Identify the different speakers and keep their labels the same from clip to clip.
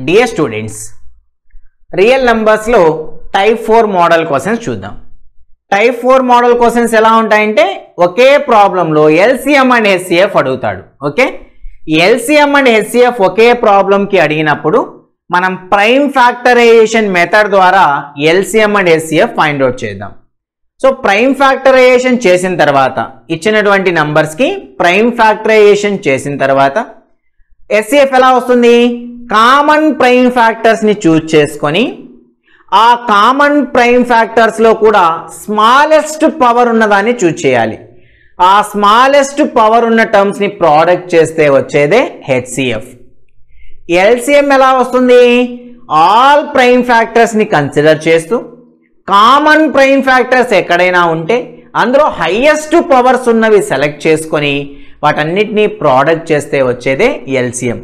Speaker 1: Dear students, real నంబర్స్లో type 4 model questions చూద్దాం. Type 4 model questions ఎలా ఉంటాయంటే ఒకే ప్రాబ్లంలో ఎల్సిఎం అండ్ హెచ్సిఎఫ్ అడుగుతాడు. ఓకే, ఎల్సిఎం అండ్ హెచ్సిఎఫ్ ఒకే ప్రాబ్లంకి అడిగినప్పుడు మనం ప్రైమ్ ఫ్యాక్టరైజేషన్ మెథడ్ ద్వారా LCM and HCF find out చేద్దాం. సో ప్రైమ్ ఫ్యాక్టరైజేషన్ చేసిన తర్వాత ఇచ్చినటువంటి నంబర్స్కి ప్రైమ్ ఫ్యాక్టరైజేషన్ చేసిన తర్వాత హెచ్సిఎఫ్ ఎలా వస్తుంది? కామన్ ప్రైమ్ ఫ్యాక్టర్స్ని చూజ్ చేసుకొని ఆ కామన్ ప్రైమ్ ఫ్యాక్టర్స్లో కూడా స్మాలెస్ట్ పవర్ ఉన్నదాన్ని చూజ్ చేయాలి. ఆ స్మాలెస్ట్ పవర్ ఉన్న టర్మ్స్ని ప్రోడక్ట్ చేస్తే వచ్చేదే హెచ్సిఎఫ్. ఎల్సిఎం ఎలా వస్తుంది? ఆల్ ప్రైమ్ ఫ్యాక్టర్స్ని కన్సిడర్ చేస్తూ కామన్ ప్రైమ్ ఫ్యాక్టర్స్ ఎక్కడైనా ఉంటే అందులో హైయెస్ట్ పవర్స్ ఉన్నవి సెలెక్ట్ చేసుకొని వాటన్నిటినీ ప్రోడక్ట్ చేస్తే వచ్చేదే ఎల్సిఎం.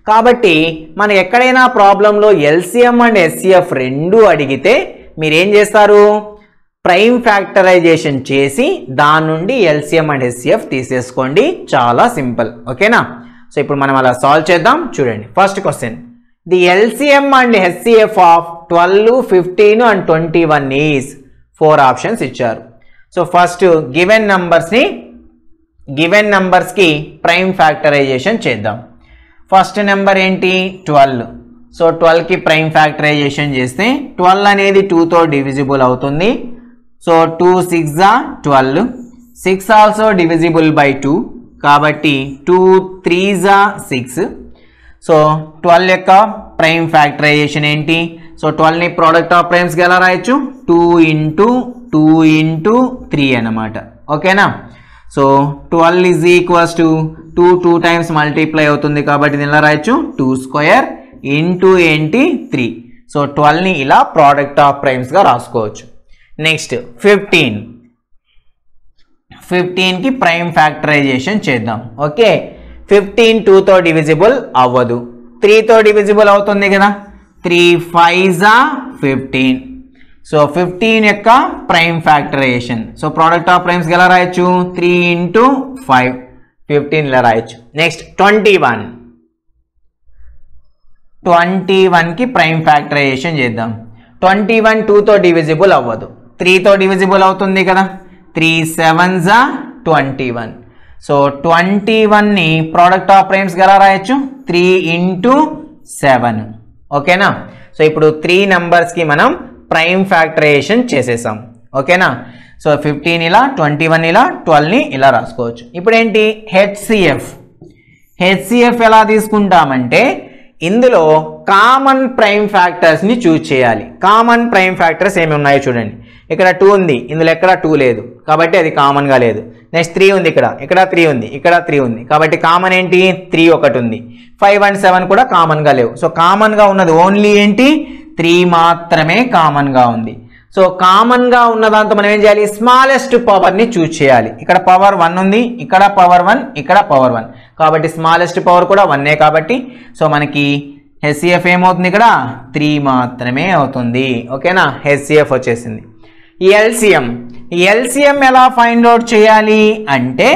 Speaker 1: కాబట్టి మనం ఎక్కడైనా ప్రాబ్లంలో ఎల్సిఎం అండ్ హెచ్సిఎఫ్ రెండు అడిగితే మీరేం చేస్తారు? ప్రైమ్ ఫ్యాక్టరైజేషన్ చేసి దాని నుండి ఎల్సిఎం అండ్ హెచ్సిఎఫ్ తీసేసుకోండి. చాలా సింపుల్. ఓకేనా? సో ఇప్పుడు మనం అలా సాల్వ్ చేద్దాం. చూడండి, first question, the LCM and HCF of 12, 15 and 21 is 4 options ఇచ్చారు. సో ఫస్ట్ గివెన్ నంబర్స్కి ప్రైమ్ ఫ్యాక్టరైజేషన్ చేద్దాం. ఫస్ట్ నెంబర్ ఏంటి? 12. సో 12కి ప్రైమ్ ఫ్యాక్టరైజేషన్ చేస్తే 12 అనేది 2తో డివిజిబుల్ అవుతుంది. సో 2 6 12, 6 ఆల్సో డివిజిబుల్ బై 2 కాబట్టి 2 3 6. సో 12 యొక్క ప్రైమ్ ఫ్యాక్టరైజేషన్ ఏంటి? సో 12ని ప్రోడక్ట్ ఆఫ్ ప్రైమ్స్కి ఎలా రాయొచ్చు? 2 into 2 into 3 అన్నమాట. ఓకేనా? So 12 is equals to 2 times multiply అవుతుంది కాబట్టి దీన్ని ఎలా రాయొచ్చు? 2 స్క్వేర్ ఇంటూ ఏంటి 3. సో 12ని ఇలా ప్రోడక్ట్ ఆఫ్ ప్రైమ్స్గా రాసుకోవచ్చు. నెక్స్ట్ 15కి ప్రైమ్ ఫ్యాక్టరైజేషన్ చేద్దాం. ఓకే, 15 2తో డివిజిబుల్ అవ్వదు, 3తో డివిజిబుల్ అవుతుంది కదా. 3 5 15. సో 15 యొక్క prime factorisation. So product of ప్రైమ్స్కి ఎలా రాయొచ్చు? 3 into 5 15 ఇలా రాయొచ్చు. నెక్స్ట్ 21కి ప్రైమ్ ఫ్యాక్టరైజేషన్ చేద్దాం. 21 2తో డివిజిబుల్ అవ్వదు, 3తో డివిజిబుల్ అవుతుంది కదా. 3 7 21. సో 21ని ప్రోడక్ట్ ఆఫ్ ప్రైమ్స్కి ఎలా రాయొచ్చు? 3 into 7. ఓకేనా? సో ఇప్పుడు 3 నంబర్స్కి మనం ప్రైమ్ ఫ్యాక్టరైజేషన్ చేసేసాం. ఓకేనా? సో 15 ఇలా, 21 ఇలా, 12ని ఇలా రాసుకోవచ్చు. ఇప్పుడు ఏంటి? హెచ్సిఎఫ్ ఎలా తీసుకుంటామంటే ఇందులో కామన్ ప్రైమ్ ఫ్యాక్టర్స్ని చూజ్ చేయాలి. కామన్ ప్రైమ్ ఫ్యాక్టర్స్ ఏమి ఉన్నాయో చూడండి. ఇక్కడ 2 ఉంది, ఇందులో ఎక్కడ 2 లేదు కాబట్టి అది కామన్గా లేదు. నెక్స్ట్ 3 ఉంది, ఇక్కడ 3 ఉంది, ఇక్కడ 3 ఉంది కాబట్టి కామన్ ఏంటి? 3 ఒకటి ఉంది. 5 and 7 కూడా కామన్గా లేవు. సో కామన్గా ఉన్నది ఓన్లీ ఏంటి? 3 మాత్రమే కామన్గా ఉంది. సో కామన్గా ఉన్న దాంతో మనం ఏం చేయాలి? స్మాలెస్ట్ పవర్ని చూజ్ చేయాలి. ఇక్కడ పవర్ 1 ఉంది, ఇక్కడ పవర్ 1, ఇక్కడ పవర్ 1 కాబట్టి స్మాలెస్ట్ పవర్ కూడా 1 కాబట్టి సో మనకి హెచ్సిఎఫ్ ఏమవుతుంది? ఇక్కడ 3 మాత్రమే అవుతుంది. ఓకేనా? హెచ్సిఎఫ్ వచ్చేసింది. ఎల్సిఎం ఎలా ఫైండ్ అవుట్ చేయాలి అంటే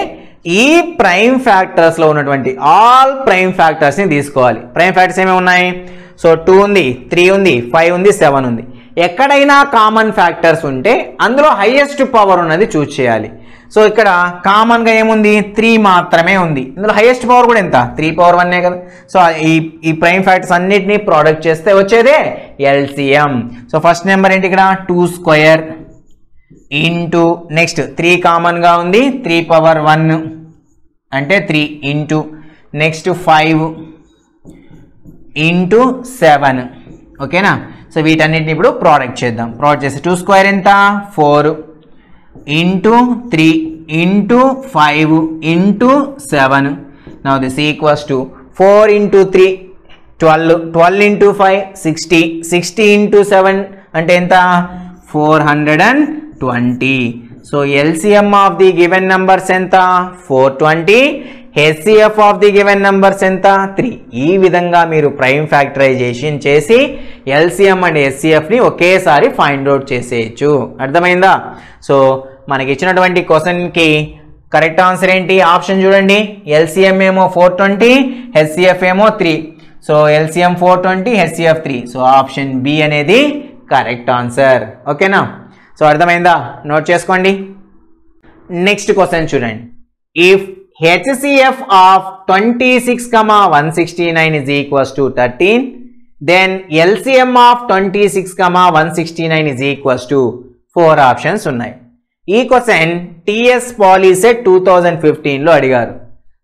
Speaker 1: ఈ ప్రైమ్ ఫ్యాక్టర్స్లో ఉన్నటువంటి ఆల్ ప్రైమ్ ఫ్యాక్టర్స్ని తీసుకోవాలి. ప్రైమ్ ఫ్యాక్టర్స్ ఏమేమి ఉన్నాయి? సో 2 ఉంది, 3 ఉంది, 5 ఉంది, 7 ఉంది. ఎక్కడైనా కామన్ ఫ్యాక్టర్స్ ఉంటే అందులో హైయెస్ట్ పవర్ ఉన్నది చూజ్ చేయాలి. సో ఇక్కడ కామన్గా ఏముంది? 3 మాత్రమే ఉంది. ఇందులో హైయెస్ట్ పవర్ కూడా ఎంత? 3 power 1 కదా. సో ఈ ప్రైమ్ ఫ్యాక్టర్స్ అన్నిటినీ ప్రోడక్ట్ చేస్తే వచ్చేదే ఎల్సిఎం. సో ఫస్ట్ నెంబర్ ఏంటి? ఇక్కడ 2 స్క్వేర్ ఇంటూ నెక్స్ట్ 3 కామన్గా ఉంది, 3 power 1 అంటే 3 ఇంటూ నెక్స్ట్ 5 ఇంటూ 7. ఓకేనా? సో వీటన్నిటిని ఇప్పుడు ప్రోడక్ట్ చేద్దాం. ప్రోడక్ట్ చేస్తే 2 స్క్వేర్ ఎంత? 4 into 3 into 5 into 7. Now this equals to 4 into 3 12, 12 into 5 60, 60 into 7 అంటే ఎంత? 420. So LCM of the given numbers ఎంత? 420. HCF of the given numbers ఎంత? 3. ఈ విధంగా మీరు ప్రైమ్ ఫ్యాక్టరైజేషన్ చేసి ఎల్సిఎం అండ్ హెచ్సిఎఫ్ని ఒకేసారి ఫైండ్ అవుట్ చేసేయచ్చు. అర్థమైందా? సో మనకి ఇచ్చినటువంటి క్వశ్చన్కి కరెక్ట్ ఆన్సర్ ఏంటి? ఆప్షన్ చూడండి. ఎల్సిఎం ఏమో 420, హెచ్సిఎఫ్ ఏమో 3. So LCM 420, HCF 3. So option B అనేది కరెక్ట్ ఆన్సర్. ఓకేనా? సో అర్థమైందా? నోట్ చేసుకోండి. నెక్స్ట్ క్వశ్చన్ చూడండి. If HCF of 26,169 is equals to 13, then LCM of 26,169 is equals to 4 options ఉన్నాయి. ఈ క్వశ్చన్ TS పాలీసెట్ 2015లో అడిగారు.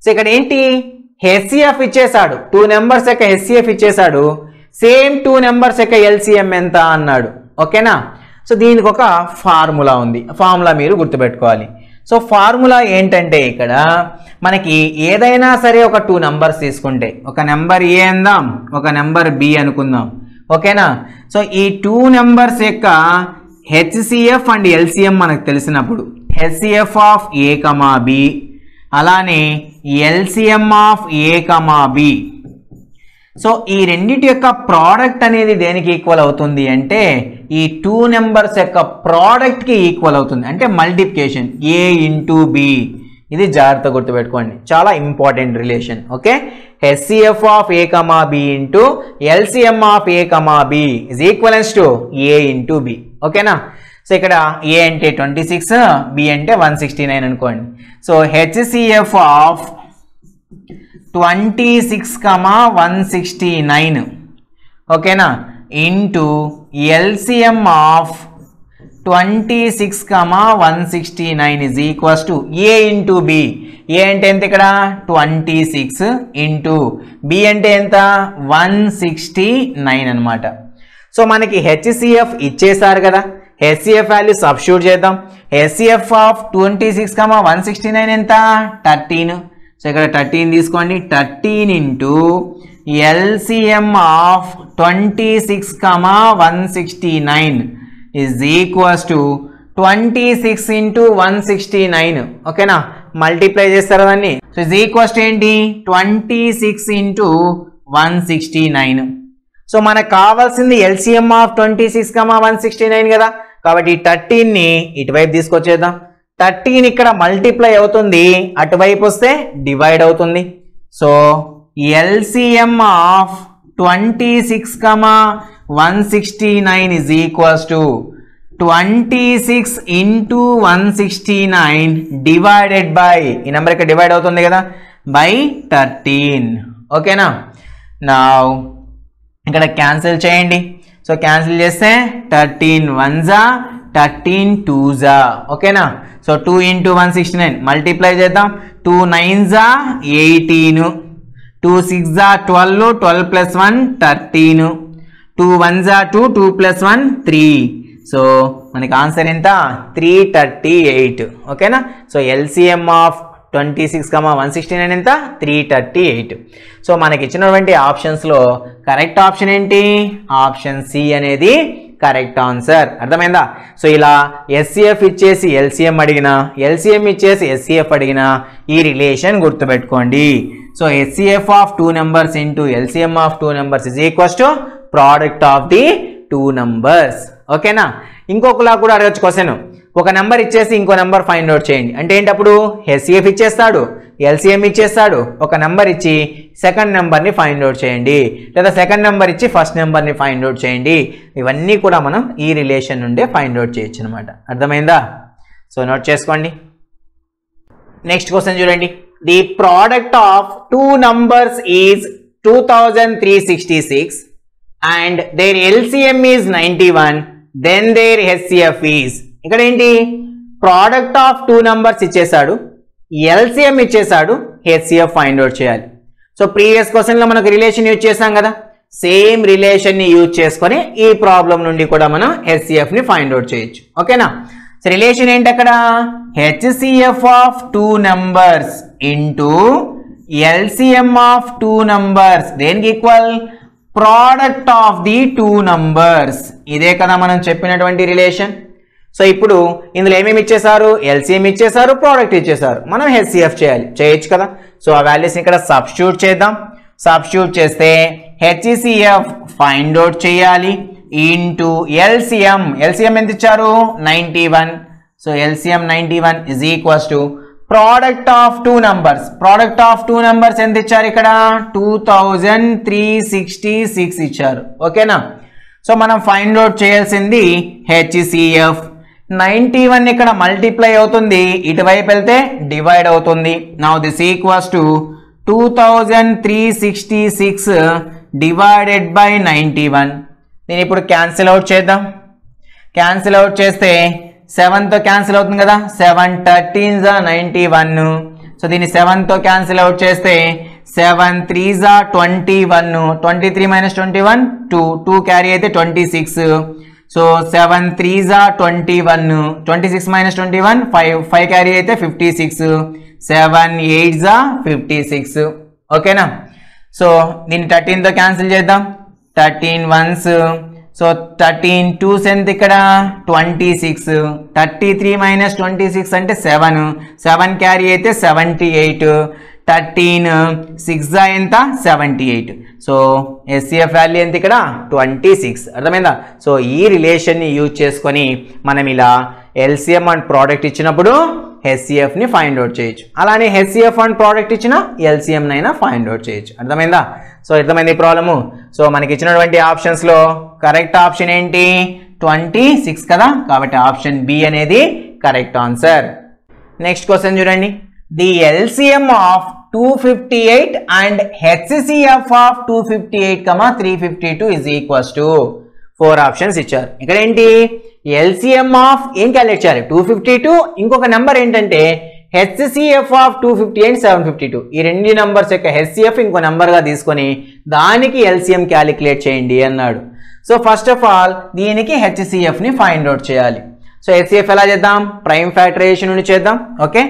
Speaker 1: సో ఇక్కడ ఏంటి, HCF ఇచ్చేసాడు, 2 నెంబర్స్ యొక్క HCF ఇచ్చేసాడు, సేమ్ 2 నెంబర్స్ యొక్క LCM ఎంత అన్నాడు. ఓకేనా? సో దీనికి ఒక ఫార్ములా ఉంది, ఫార్ములా మీరు గుర్తుపెట్టుకోవాలి. సో ఫార్ములా ఏంటంటే ఇక్కడ మనకి ఏదైనా సరే ఒక 2 నెంబర్స్ తీసుకుంటే, ఒక నెంబర్ ఏ అందాం, ఒక నెంబర్ బి అనుకుందాం. ఓకేనా? సో ఈ 2 నెంబర్స్ యొక్క HCF అండ్ LCM మనకు తెలిసినప్పుడు HCF of A comma B అలానే LCM of A comma B. So ఈ రెండిటి యొక్క ప్రోడక్ట్ అనేది దేనికి ఈక్వల్ అవుతుంది అంటే ఈ 2 నెంబర్స్ యొక్క ప్రోడక్ట్కి ఈక్వల్ అవుతుంది, అంటే మల్టిప్లికేషన్ ఏ ఇంటూ బి. ఇది జాగ్రత్త గుర్తుపెట్టుకోండి, చాలా important relation. Okay, HCF of A comma B into LCM of A comma B is equivalence to A into B. ఓకేనా? సో ఇక్కడ ఏ అంటే 26, బి అంటే 169 అనుకోండి. సో HCF ఆఫ్ 26,169 ఓకేనా into LCM of 26,169 is equals to A into B. A అంటే ఎంత ఇక్కడ 26 into B అంటే ఎంత 169 అనమాట. సో మనకి HCF ఇచ్చేసారు కదా, HCF వాల్యూ సబ్స్టిట్యూట్ చేద్దాం. HCF ఆఫ్ 26,169 ఎంత 13. సో ఇక్కడ 13 తీసుకోండి, 13 into LCM of 26,169 is equals to 26 into 169. ఓకేనా? మల్టిప్లై చేస్తారు దాన్ని. సో ఇస్ ఈక్వల్స్ టు ఏంటి 26 into 169. సో మనకు కావాల్సింది LCM ఆఫ్ 26,169 కదా, కాబట్టి 13ని ఇటువైపు తీసుకొచ్చేద్దాం. 13 ఇక్కడ మల్టిప్లై అవుతుంది, అటువైపు వస్తే డివైడ్ అవుతుంది. So LCM of 26,169 is equals to 26 into 169 divided by, ఈ నెంబర్ ఇక్కడ డివైడ్ అవుతుంది కదా, by 13. ఓకేనా? నౌ ఇక్కడ క్యాన్సిల్ చేయండి. సో క్యాన్సిల్ చేస్తే 13 1s 13 2s. ఓకేనా? సో 2 into 169 మల్టిప్లై చేద్దాం. 2 9s 18, 2 6s 12, 12 plus 1 13, 2 1s 2, 2 plus 1 3. So మనకి ఆన్సర్ ఎంత 338. ఓకేనా? సో LCM ఆఫ్ 26,169 ఎంత 338. సో మనకి ఇచ్చినటువంటి ఆప్షన్స్లో కరెక్ట్ ఆప్షన్ ఏంటి, ఆప్షన్ సి అనేది కరెక్ట్ ఆన్సర్. అర్థమైందా? సో ఇలా HCF ఇచ్చేసి LCM అడిగినా, LCM ఇచ్చేసి HCF అడిగినా ఈ రిలేషన్ గుర్తుపెట్టుకోండి. So HCF of 2 numbers into LCM of 2 numbers is equals to product of the 2 numbers. ఓకేనా? ఇంకొకలా కూడా అడగచ్చు క్వశ్చన్, ఒక నెంబర్ ఇచ్చేసి ఇంకో నెంబర్ ఫైండ్ అవుట్ చేయండి అంటే ఏంటప్పుడు HCF ఇచ్చేస్తాడు, LCM ఇచ్చేస్తాడు, ఒక నెంబర్ ఇచ్చి సెకండ్ నెంబర్ని ఫైండ్ అవుట్ చేయండి, లేదా సెకండ్ నెంబర్ ఇచ్చి ఫస్ట్ నెంబర్ని ఫైండ్ అవుట్ చేయండి. ఇవన్నీ కూడా మనం ఈ రిలేషన్ నుండే ఫైండ్ అవుట్ చేయొచ్చు అనమాట. అర్థమైందా? సో నోట్ చేసుకోండి. నెక్స్ట్ క్వశ్చన్ చూడండి. The product of 2 numbers is 2366 and their LCM is 91, then their HCF is. ఇక్కడ ఏంటి, ప్రోడక్ట్ ఆఫ్ 2 numbers ఇచ్చేసాడు, LCM ఇచ్చేసాడు, HCF ఫైండ్ అవుట్ చేయాలి. సో ప్రీవియస్ క్వశ్చన్లో మనకు రిలేషన్ యూజ్ చేసాం కదా, సేమ్ రిలేషన్ని యూజ్ చేసుకొని ఈ ప్రాబ్లం నుండి కూడా మనం HCFని ఫైండ్ అవుట్ చేయొచ్చు. ఓకేనా? సో రిలేషన్ ఏంటి అక్కడ, HCF of 2 numbers into LCM of 2 numbers దేనికి equal, product of the 2 numbers. ఇదే కదా మనం చెప్పినటువంటి రిలేషన్. సో ఇప్పుడు ఇందులో ఏమేమి ఇచ్చేసారు, LCM ఇచ్చేసారు, ప్రోడక్ట్ ఇచ్చేసారు, మనం HCF చేయొచ్చు కదా. సో ఆ వాల్యూస్ ఇక్కడ సబ్స్టిట్యూట్ చేద్దాం. సబ్స్టిట్యూట్ చేస్తే HCF ఫైండ్ అవుట్ చేయాలి ఇంటూ LCM ఎంత ఇచ్చారు 91. So LCM 91 is equals to product of two numbers ఎంత ఇచ్చారు ఇక్కడ 2366 ఇచ్చారు. ఓకేనా. సో మనం ఫైండ్ అవుట్ చేయాల్సింది HCF. 91 ఇక్కడ మల్టిప్లై అవుతుంది, ఇటువైపు వెళ్తే డివైడ్ అవుతుంది. Now this equals to 2366 divided by 91. నేను ఇప్పుడు క్యాన్సిల్ అవుట్ చేద్దాం. క్యాన్సిల్ అవుట్ చేస్తే 7తో క్యాన్సిల్ అవుతుంది కదా, 7 13 91. సో దీన్ని 7తో క్యాన్సిల్ అవుట్ చేస్తే 7 3 21, 23 - 21 2 క్యారీ అయితే 26. సో 7 3 21, 26 - 21 5 క్యారీ అయితే 56, 7 8 56. ఓకేనా. సో దీన్ని 13తో క్యాన్సిల్ చేద్దాం. 13 1s, సో 13 2s ఎంత ఇక్కడ 26, 33 - 26 అంటే 7 క్యారీ అయితే 78, 13 6 ఎంత 78. సో HCF వాల్యూ ఎంత ఇక్కడ 26. అర్థమైందా. సో ఈ రిలేషన్ని యూజ్ చేసుకొని మనం ఇలా LCM అండ్ ప్రోడక్ట్ ఇచ్చినప్పుడు HCF ని ఫైండ్ అవుట్ చేయొచ్చు. అలానే HCF అండ్ ప్రోడక్ట్ ఇచ్చిన LCM నైనా ఫైండ్ అవుట్ చేయొచ్చు. అర్థమైందా. సో అర్థమైంది ఈ ప్రాబ్లము. సో మనకి ఇచ్చినటువంటి ఆప్షన్స్ లో కరెక్ట్ ఆప్షన్ ఏంటి 26 కదా, కాబట్టి ఆప్షన్ బి అనేది కరెక్ట్ ఆన్సర్. నెక్స్ట్ క్వశ్చన్ చూడండి. The LCM of 258 and HCF of 258, 352 is equals to 4 options ఇచ్చారు. ఇక్కడ ఏంటి LCM ఆఫ్ ఏం క్యాలిక్యులేట్ చేయాలి 252, ఇంకొక నెంబర్ ఏంటంటే HCF ఆఫ్ 258 752. ఈ రెండు నంబర్స్ యొక్క HCF ఇంకో నెంబర్గా తీసుకొని దానికి LCM క్యాలిక్యులేట్ చేయండి అన్నాడు. సో ఫస్ట్ ఆఫ్ ఆల్ దీనికి HCFని ఫైండ్ అవుట్ చేయాలి. సో HCF ఎలా చేద్దాం, ప్రైమ్ ఫ్యాక్టరైజేషన్ నుండి చేద్దాం. ఓకే.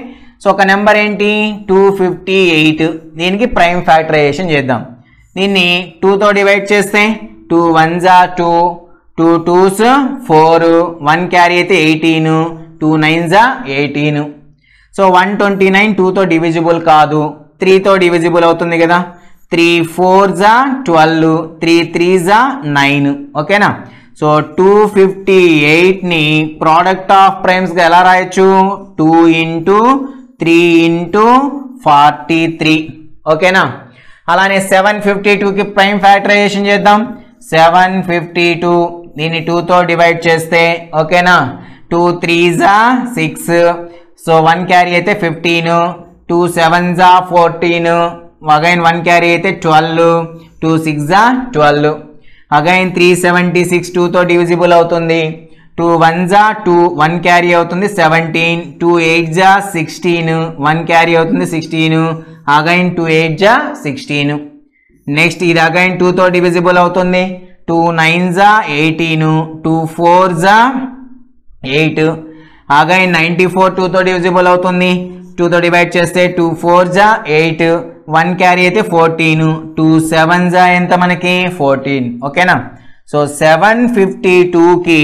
Speaker 1: సో ఒక నెంబర్ ఏంటి 258, దీనికి ప్రైమ్ ఫ్యాక్టరైజేషన్ చేద్దాం. దీన్ని 2తో డివైడ్ చేస్తే 2 1s 2, 2 2s 4, 1 క్యారీ అయితే 18, 2 9s 18. సో 129 2తో డివిజిబుల్ కాదు, 3తో డివిజిబుల్ అవుతుంది కదా. 3 4s 12, 3 3s 9. ఓకేనా. సో 258ని ప్రోడక్ట్ ఆఫ్ ప్రైమ్స్గా ఎలా రాయొచ్చు 2 × 3 × 43. ఓకేనా. అలానే 752కి ప్రైమ్ ఫ్యాక్టరైజేషన్ చేద్దాం. 752 దీన్ని 2తో డివైడ్ చేస్తే ఓకేనా 2 3s 6, సో 1 క్యారీ అయితే 15, 2 7s 14, అగైన్ 1 క్యారీ అయితే 12, 2 6s 12. అగైన్ 376 2తో డివిజిబుల్ అవుతుంది. 2 1s 2, 1 క్యారీ అవుతుంది 17, 2 8s 16, 1 క్యారీ అవుతుంది 16, అగైన్ 2 8s 16. నెక్స్ట్ ఇది అగైన్ 2తో డివిజిబుల్ అవుతుంది. 2 9s 18, 2 4s 8, అగైన్ 94 2తో డివిజిబుల్ అవుతుంది. 2తో డివైడ్ చేస్తే 2 4s 8, 1 క్యారీ అయితే 14, 2 7s ఎంత మనకి 14. ఓకేనా. సో 752కి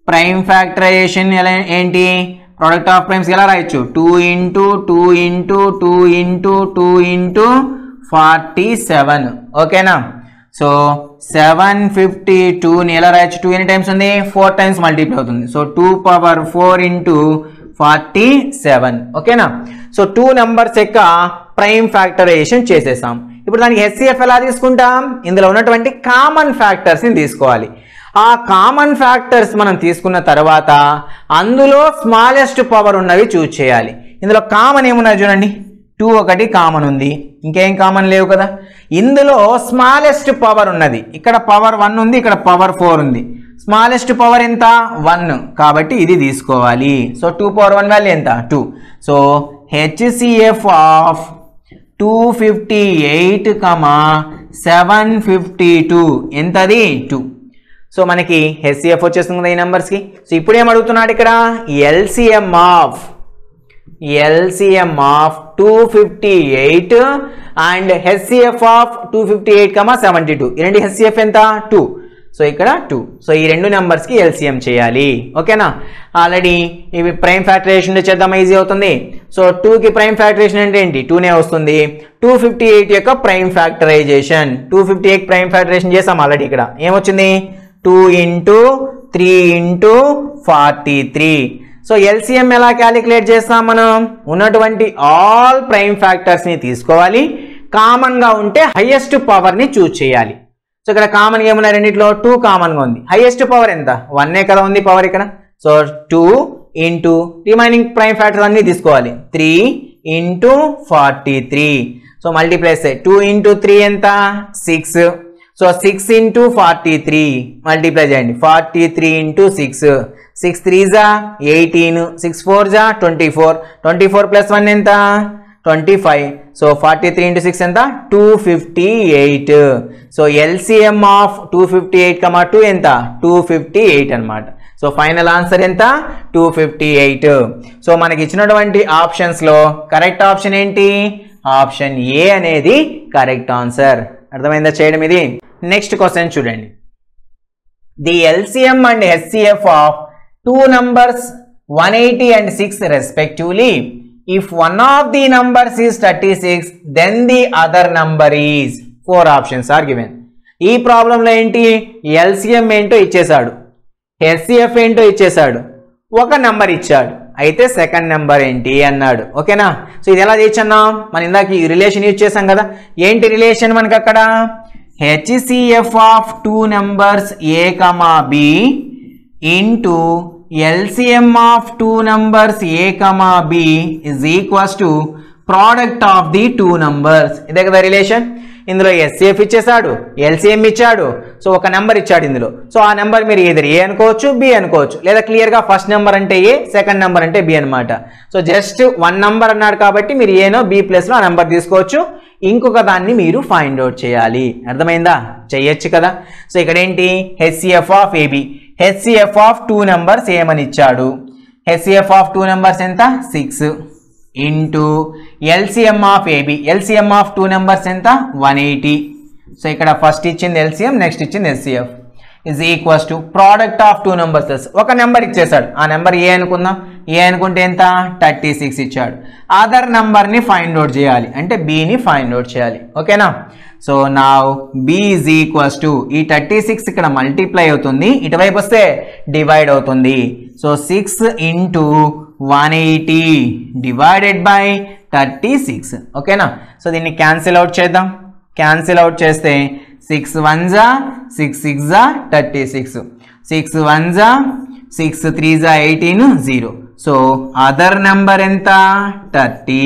Speaker 1: ప్రైమ్ ఫ్యాక్టరైజేషన్ ఎలా ఏంటి ప్రోడక్ట్ ఆఫ్ ప్రైమ్స్ ఎలా రాయొచ్చు 2 × 2 × 2 × 2 × 47. ఓకేనా. సో 752ని ఎలా రాయొచ్చు 2 ఎన్ని టైమ్స్ ఉంది 4 టైమ్స్ మల్టిప్లై అవుతుంది. So 2 power 4 × 47. ఓకేనా. సో 2 నెంబర్స్ యొక్క ప్రైమ్ ఫ్యాక్టరైజేషన్ చేసేసాం. ఇప్పుడు దానికి HCF ఎలా తీసుకుంటాం, ఇందులో ఉన్నటువంటి కామన్ ఫ్యాక్టర్స్ని తీసుకోవాలి. ఆ కామన్ ఫ్యాక్టర్స్ మనం తీసుకున్న తర్వాత అందులో స్మాలెస్ట్ పవర్ ఉన్నవి చూస్ చేయాలి. ఇందులో కామన్ ఏమున్నది చూడండి 2 ఒకటి కామన్ ఉంది, ఇంకేం కామన్ లేవు కదా. ఇందులో స్మాలెస్ట్ పవర్ ఉన్నది, ఇక్కడ పవర్ 1 ఉంది, ఇక్కడ పవర్ 4 ఉంది. స్మాలెస్ట్ పవర్ ఎంత 1, కాబట్టి ఇది తీసుకోవాలి. సో 2 power 1 వాల్యూ ఎంత 2. So HCF of 258, 752 ఎంతది 2. సో మనకి HCF వచ్చేస్తుంది కదా ఈ నెంబర్స్కి. సో ఇప్పుడు ఏం అడుగుతున్నాడు ఇక్కడ LCM of 258 and HCF of 258, 72. ఈ రెండు HCF ఎంత 2. సో ఇక్కడ 2. సో ఈ రెండు నెంబర్స్కి LCM చేయాలి. ఓకేనా. ఆల్రెడీ ఇవి ప్రైమ్ ఫ్యాక్టరైజేషన్ చేద్దాం, ఈజీ అవుతుంది. సో 2కి ప్రైమ్ ఫ్యాక్టరైజేషన్ అంటే ఏంటి 2నే వస్తుంది. 258 యొక్క ప్రైమ్ ఫ్యాక్టరైజేషన్ 258 ప్రైమ్ ఫ్యాక్టరైజేషన్ చేసాం ఆల్రెడీ. ఇక్కడ ఏమొచ్చింది 2 × 3 × 43. సో ఎల్సిఎం ఎలా క్యాలిక్యులేట్ చేస్తాం మనం? ఉన్నటువంటి ఆల్ ప్రైమ్ ఫ్యాక్టర్స్ని తీసుకోవాలి, కామన్గా ఉంటే హైయెస్ట్ పవర్ని చూజ్ చేయాలి. సో ఇక్కడ కామన్గా ఏమున్నాయి? రెండిట్లో 2 కామన్గా ఉంది. హైయెస్ట్ పవర్ ఎంత? 1 కదా ఉంది పవర్ ఇక్కడ. So 2 into remaining prime factors అన్నీ తీసుకోవాలి. 3 ఇంటూ 43. సో మల్టిప్లై చేస్తే 2 ఇంటూ 3 ఎంత? 6. సో 6 ఇంటూ 43 మల్టిప్లై చేయండి. 43 ఇంటూ 6. 6 3 జా 18, 6 4 జా 24. 24 ప్లస్ 1 ఎంత? 25. సో 43 ఇంటూ 6 ఎంత? 258. సో ఎల్సిఎం ఆఫ్ 258, 2 ఎంత? 258 అనమాట. సో ఫైనల్ ఆన్సర్ ఎంత? 258. సో మనకి ఇచ్చినటువంటి ఆప్షన్స్లో కరెక్ట్ ఆప్షన్ ఏంటి? ఆప్షన్ ఏ అనేది కరెక్ట్ ఆన్సర్. అర్థమైందా చేయడం ఇది? నెక్స్ట్ క్వశ్చన్ చూడండి. The LCM and HCF of 2 numbers 180 and 6 respectively. If one of the numbers is 36, then the other number is. 4 options are given. ఈ ప్రాబ్లంలో ఏంటి? ఎల్సిఎం ఏంటో ఇచ్చేశాడు, హెచ్సిఎఫ్ ఏంటో ఇచ్చేశాడు, ఒక నెంబర్ ఇచ్చాడు, అయితే సెకండ్ నెంబర్ ఏంటి అన్నాడు. ఓకేనా? సో ఇది ఎలా చేయొచ్చన్నాం? మనం ఇందాక ఈ రిలేషన్ యూజ్ చేసాం కదా. ఏంటి రిలేషన్ మనకి అక్కడ? HCF of 2 numbers A, B into LCM of 2 numbers A, B is equals to product of the 2 numbers. ఇదే కదా రిలేషన్. ఇందులో ఎస్సిఎఫ్ ఇచ్చేసాడు, ఎల్సిఎం ఇచ్చాడు, సో ఒక నెంబర్ ఇచ్చాడు ఇందులో. సో ఆ నెంబర్ మీరు ఏదర్ ఏ అనుకోవచ్చు, బి అనుకోవచ్చు, లేదా క్లియర్గా ఫస్ట్ నెంబర్ అంటే ఏ, సెకండ్ నెంబర్ అంటే బి అనమాట. సో జస్ట్ 1 నెంబర్ అన్నాడు కాబట్టి మీరు ఏనో బి ప్లేస్లో ఆ నెంబర్ తీసుకోవచ్చు. ఇంకొక దాన్ని మీరు ఫైండ్ అవుట్ చేయాలి. అర్థమైందా? చేయొచ్చు కదా. సో ఇక్కడ ఏంటి? HCF of A B, HCF of 2 numbers ఏమని ఇచ్చాడు? హెచ్సిఎఫ్ ఆఫ్ 2 numbers ఎంత? 6 into LCM of A B, LCM of 2 numbers ఎంత? 180. సో ఇక్కడ ఫస్ట్ ఇచ్చింది ఎల్సిఎం, నెక్స్ట్ ఇచ్చింది HCF, is equals to product of 2 numbers. ఒక నెంబర్ ఇచ్చేసాడు, ఆ నెంబర్ ఏ అనుకుందాం. ఏ అనుకుంటే ఎంత? 36 ఇచ్చాడు. అదర్ నెంబర్ని ఫైండ్ అవుట్ చేయాలి, అంటే బిని ఫైండ్ అవుట్ చేయాలి. ఓకేనా? సో నా బి ఈజ్ ఈక్వల్స్ టు, ఈ 36 ఇక్కడ మల్టిప్లై అవుతుంది, ఇటువైపు వస్తే డివైడ్ అవుతుంది. So 6 into 180 divided by 36. ఓకేనా? సో దీన్ని క్యాన్సిల్ అవుట్ చేద్దాం. క్యాన్సిల్ అవుట్ చేస్తే 6 1 జా 6 6 జా 36, 6 1 జా 6 3 జా 18, 0. సో అదర్ నెంబర్ ఎంత? 30.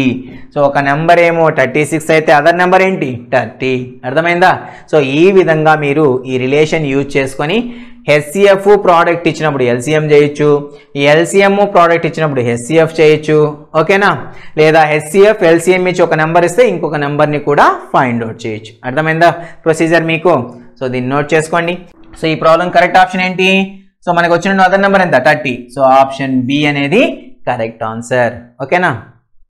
Speaker 1: సో ఒక నెంబర్ ఏమో 36 అయితే అదర్ నెంబర్ ఏంటి? 30. అర్థమైందా? సో ఈ విధంగా మీరు ఈ రిలేషన్ యూజ్ చేసుకొని హెచ్సిఎఫ్ ప్రోడక్ట్ ఇచ్చినప్పుడు ఎల్సిఎం చేయొచ్చు, ఎల్సిఎం ప్రోడక్ట్ ఇచ్చినప్పుడు హెచ్సిఎఫ్ చేయొచ్చు. ఓకేనా? లేదా హెచ్సిఎఫ్ ఎల్సిఎం ఇచ్చి ఒక నెంబర్ ఇస్తే ఇంకొక నెంబర్ని కూడా ఫైండ్ అవుట్ చేయొచ్చు. అర్థమైందా ప్రొసీజర్ మీకు? సో దీన్ని నోట్ చేసుకోండి. సో ఈ ప్రాబ్లం కరెక్ట్ ఆప్షన్ ఏంటి? సో మనకు వచ్చిన అదర్ నెంబర్ ఎంత? 30. సో ఆప్షన్ బి అనేది కరెక్ట్ ఆన్సర్. ఓకేనా?